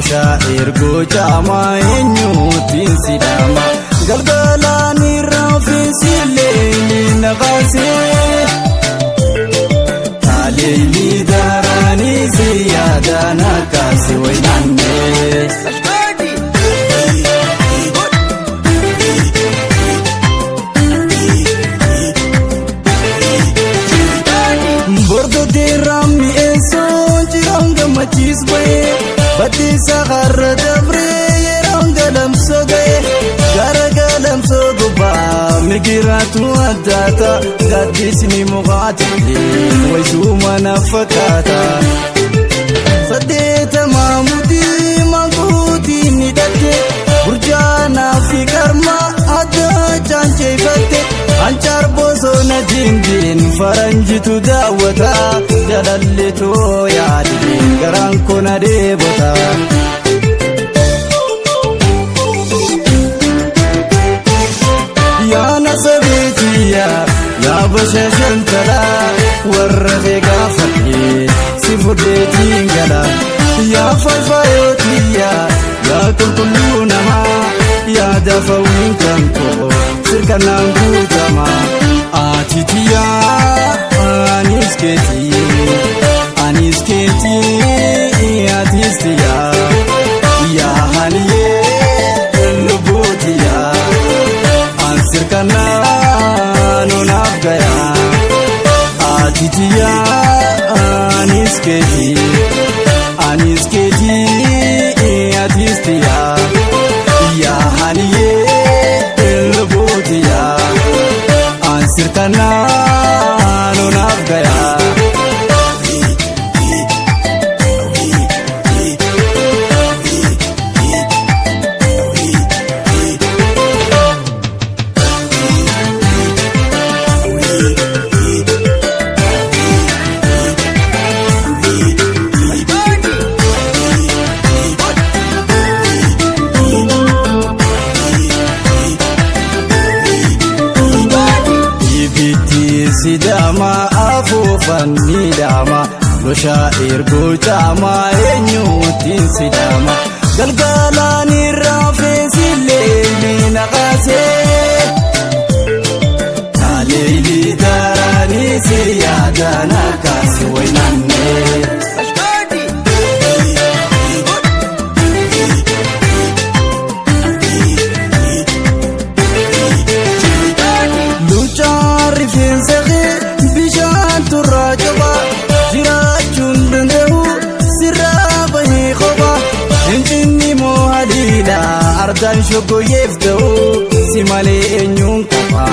شاعر قوجاما إنيوتين سداما قلقلاني رافيسي الليلي نغاسي تاليلي داراني زيادة نكاسي ويناني bordo dirami eson jiranga machis bae bati sagar dabre yerangalam soge garagalam soguba migiratu adata gadisni mugati waisuma nafakata sadeta mamudi manguti nidate burjana fi karma ada janche fatte anchar boso na jindin faranjitu dawata jalalito yaadi garan kona debota ya nasabitiya ya bashashantala warrafe gafati sifudeti ngala ya falfayotiya ya kulkulunama ya dafawin kanko sirkanan gutama atitiya anisketi atistiya ya haniye lubutiya ansirkanan unafgaya atitiya anisketi atistiya ya haniye lubutiya ansirkanan unafgaya sidama afufan nidama lo sha'ir gutama enyutin sidama galgalani rafisi leli naqase talili darani siyada nakasi wainanne ardan shogo yefdo simale enyun kapa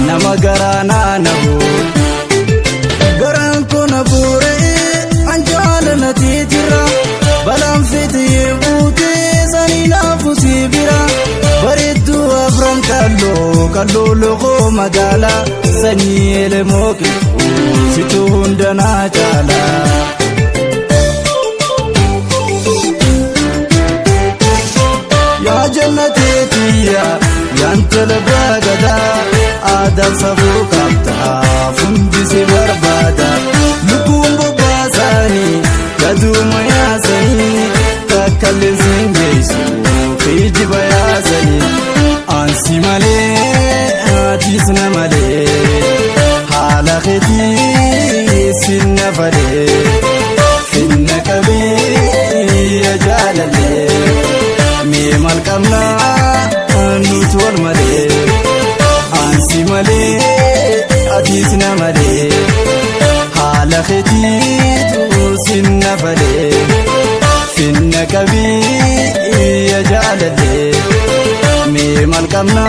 namagarana nabu garan kona bure anjala natitira balam fiti bute zanina fusibira baridu afram kallo logo magala sani ele moki situ hundana jala jannati tiya yantal bagada adab sabu kapta fundi se barbada lukumbo basani kaduma yasani kakallin singaisu kiji bayasani ansi male atisna male hala khiti sinna fale finna kabi ya jalale ميمال كمنا نوتور مالي أنسي مالي أتيسنا مالي حال ختيت وسنا فالي فينا كبي يجعل لي ميمال كمنا